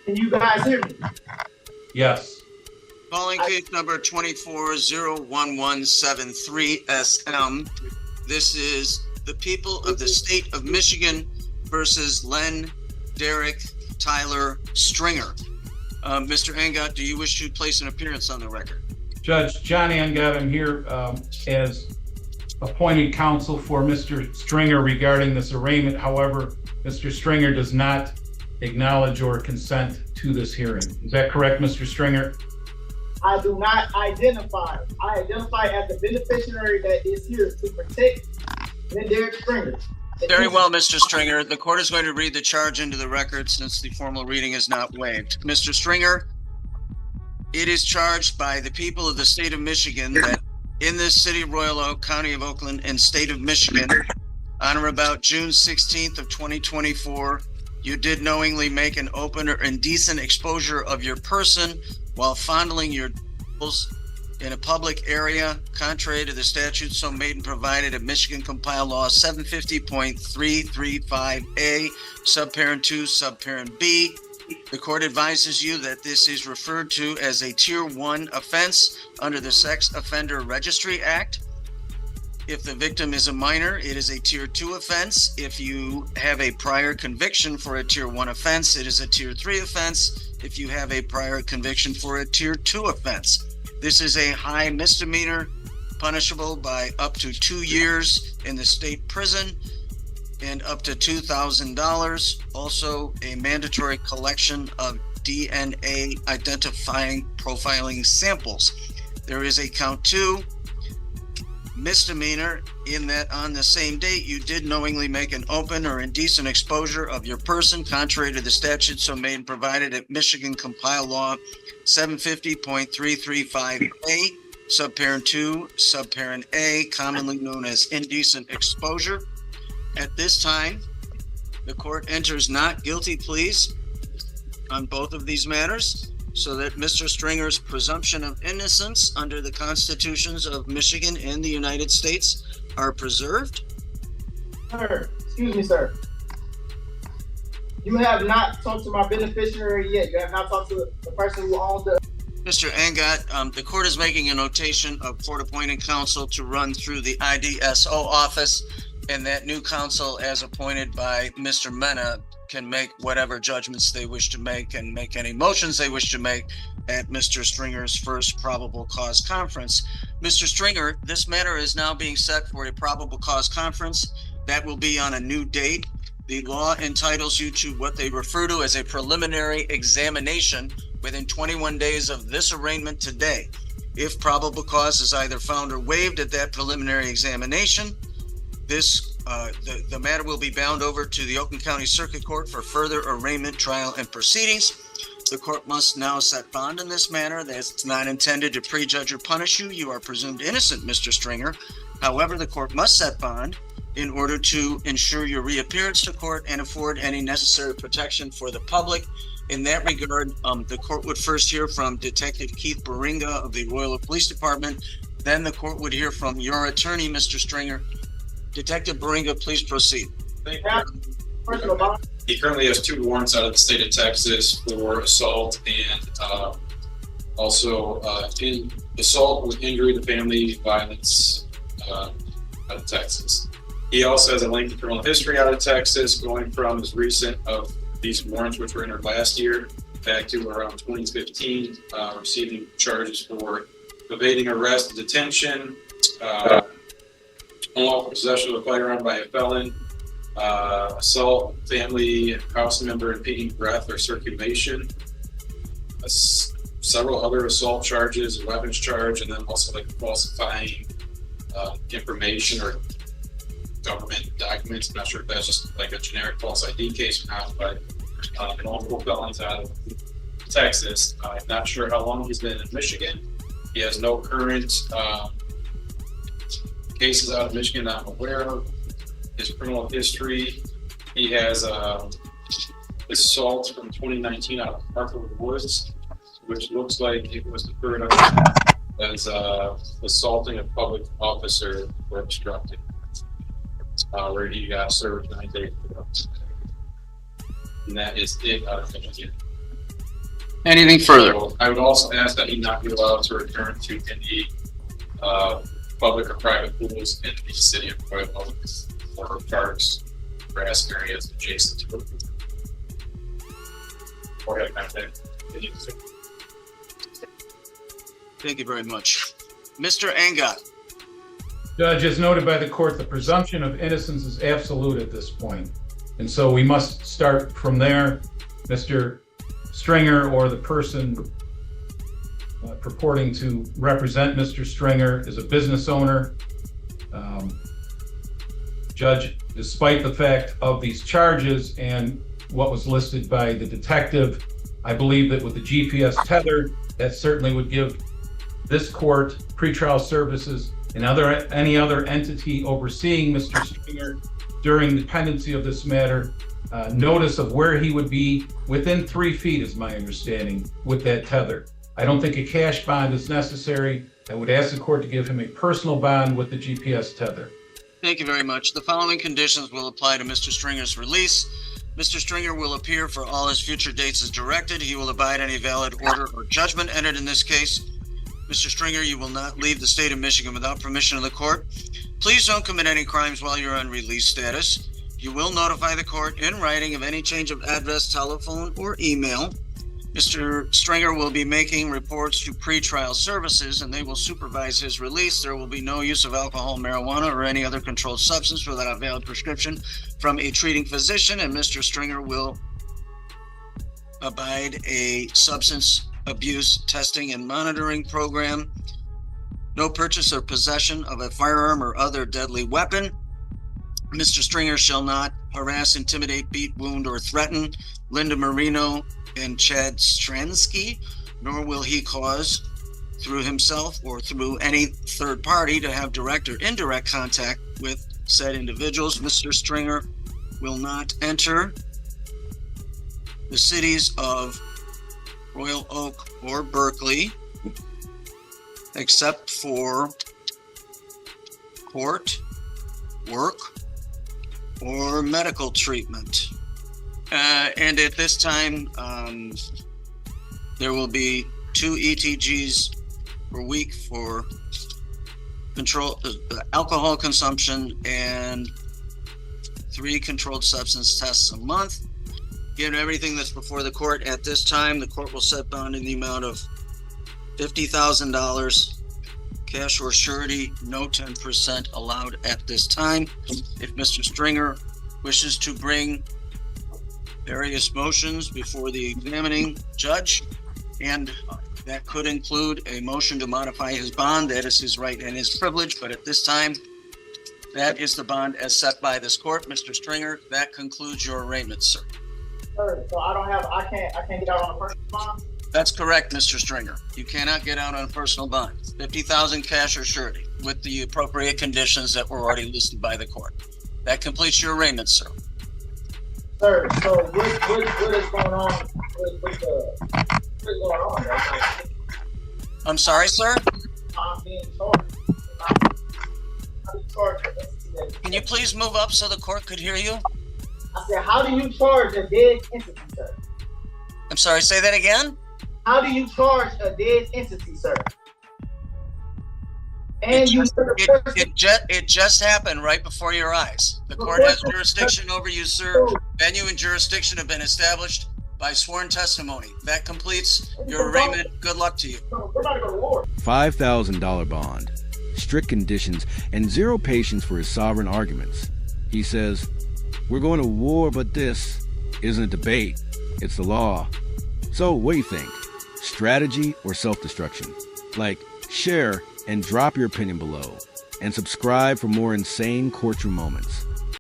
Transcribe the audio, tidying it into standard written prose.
Can you guys hear me? Yes. Calling case number 24-01173 SM. This is the people of the state of Michigan versus Len Derek Tyler Stringer. Mr. Angot, do you wish to place an appearance on the record? Judge John Angot, I'm here as appointed counsel for Mr. Stringer regarding this arraignment. However, Mr. Stringer does not acknowledge or consent to this hearing. Is that correct, Mr. Stringer? I do not identify. I identify as the beneficiary that is here to protect Len Derek Stringer. Very well, Mr. Stringer. The court is going to read the charge into the record since the formal reading is not waived. Mr. Stringer, it is charged by the people of the state of Michigan that in this city of Royal Oak, county of Oakland, and state of Michigan, on or about June 16th of 2024, you did knowingly make an open or indecent exposure of your person while fondling your nipples in a public area, contrary to the statute so made and provided at Michigan Compiled Law 750.335A, subparent 2, subparent B. The court advises you that this is referred to as a Tier 1 offense under the Sex Offender Registry Act. If the victim is a minor, it is a Tier 2 offense. If you have a prior conviction for a Tier 1 offense, it is a Tier 3 offense. If you have a prior conviction for a Tier 2 offense. This is a high misdemeanor, punishable by up to 2 years in the state prison and up to $2,000. Also, a mandatory collection of DNA identifying profiling samples. There is a count 2 misdemeanor in that on the same date you did knowingly make an open or indecent exposure of your person contrary to the statute so made and provided at Michigan Compiled Law 750.335A, subparent 2, subparent A, commonly known as indecent exposure. At this time, the court enters not guilty pleas on both of these matters, so that Mr. Stringer's presumption of innocence under the constitutions of Michigan and the United States are preserved. Sir, excuse me, sir. You have not talked to my beneficiary yet. You have not talked to the person who owns the... Mr. Angot, the court is making a notation of court-appointed counsel to run through the IDSO office, and that new counsel, as appointed by Mr. Mena, can make whatever judgments they wish to make and make any motions they wish to make at Mr. Stringer's first probable cause conference. Mr. Stringer, this matter is now being set for a probable cause conference. That will be on a new date. The law entitles you to what they refer to as a preliminary examination within 21 days of this arraignment today. If probable cause is either found or waived at that preliminary examination, the matter will be bound over to the Oakland County Circuit Court for further arraignment, trial, and proceedings. The court must now set bond in this manner. That's not intended to prejudge or punish you. You are presumed innocent, Mr. Stringer. However, the court must set bond in order to ensure your reappearance to court and afford any necessary protection for the public. In that regard, the court would first hear from Detective Keith Baringa of the Royal Oak Police Department. Then the court would hear from your attorney, Mr. Stringer. Detective Baringa, please proceed. Thank you. He currently has 2 warrants out of the state of Texas for assault and also in assault with injury to family, violence out of Texas. He also has a lengthy criminal history out of Texas, going from as recent of these warrants, which were entered last year, back to around 2015, receiving charges for evading arrest and detention, unlawful possession of a firearm by a felon, assault, family, house member impeding breath or circulation, several other assault charges, a weapons charge, and then also like falsifying information or government documents. I'm not sure if that's just like a generic false ID case or not, but multiple felons out of Texas. I'm not sure how long he's been in Michigan. He has no current cases out of Michigan I'm aware of. His criminal history, he has assault from 2019 out of Parkwood Woods, which looks like it was deferred as assaulting a public officer or obstructing, where he got served 9 days ago. And that is it out of Michigan. Anything further? I would also ask that he not be allowed to return to any public or private pools in the city of Royal Oak or parks, grass areas adjacent to it. Or have that. Thank you very much. Mr. Angot. Judge, as noted by the court, the presumption of innocence is absolute at this point. And so we must start from there. Mr. Stringer, or the person purporting to represent Mr. Stringer, is a business owner. Judge, despite the fact of these charges and what was listed by the detective, I believe that with the GPS tether, that certainly would give this court, pretrial services, and any other entity overseeing Mr. Stringer during the pendency of this matter, notice of where he would be within 3 feet, is my understanding, with that tether. I don't think a cash bond is necessary. I would ask the court to give him a personal bond with the GPS tether. Thank you very much. The following conditions will apply to Mr. Stringer's release. Mr. Stringer will appear for all his future dates as directed. He will abide any valid order or judgment entered in this case. Mr. Stringer, you will not leave the state of Michigan without permission of the court. Please don't commit any crimes while you're on release status. You will notify the court in writing of any change of address, telephone, or email. Mr. Stringer will be making reports to pretrial services, and they will supervise his release. There will be no use of alcohol, marijuana, or any other controlled substance without a valid prescription from a treating physician, and Mr. Stringer will abide a substance abuse testing and monitoring program. No purchase or possession of a firearm or other deadly weapon. Mr. Stringer shall not harass, intimidate, beat, wound, or threaten Linda Marino and Chad Stransky, nor will he cause, through himself or through any third party, to have direct or indirect contact with said individuals. Mr. Stringer will not enter the cities of Royal Oak or Berkeley except for court, work, or medical treatment. And at this time, there will be 2 ETGs per week for control alcohol consumption and 3 controlled substance tests a month. Given everything that's before the court at this time, the court will set bond in the amount of $50,000, cash or surety, no 10% allowed at this time. If Mr. Stringer wishes to bring various motions before the examining judge, and that could include a motion to modify his bond, that is his right and his privilege, but at this time, that is the bond as set by this court. Mr. Stringer, that concludes your arraignment, sir. Sir, so I can't get out on a personal bond? That's correct, Mr. Stringer. You cannot get out on a personal bond. 50,000 cash or surety with the appropriate conditions that were already listed by the court. That completes your arraignment, sir. Sir, so what is going on what is going on right now? I'm sorry, sir? I'm being charged. I'm being charged. Can you please move up so the court could hear you? I said, how do you charge a dead entity, sir? I'm sorry, say that again? How do you charge a dead entity, sir? And It just happened right before your eyes. The court has jurisdiction over you, sir. Venue and jurisdiction have been established by sworn testimony. That completes your arraignment. Good luck to you. We're about to go to war. $5,000 bond, strict conditions, and zero patience for his sovereign arguments. He says, "We're going to war, but this isn't a debate. It's the law." So what do you think? Strategy or self-destruction? Like, share and drop your opinion below. And subscribe for more insane courtroom moments.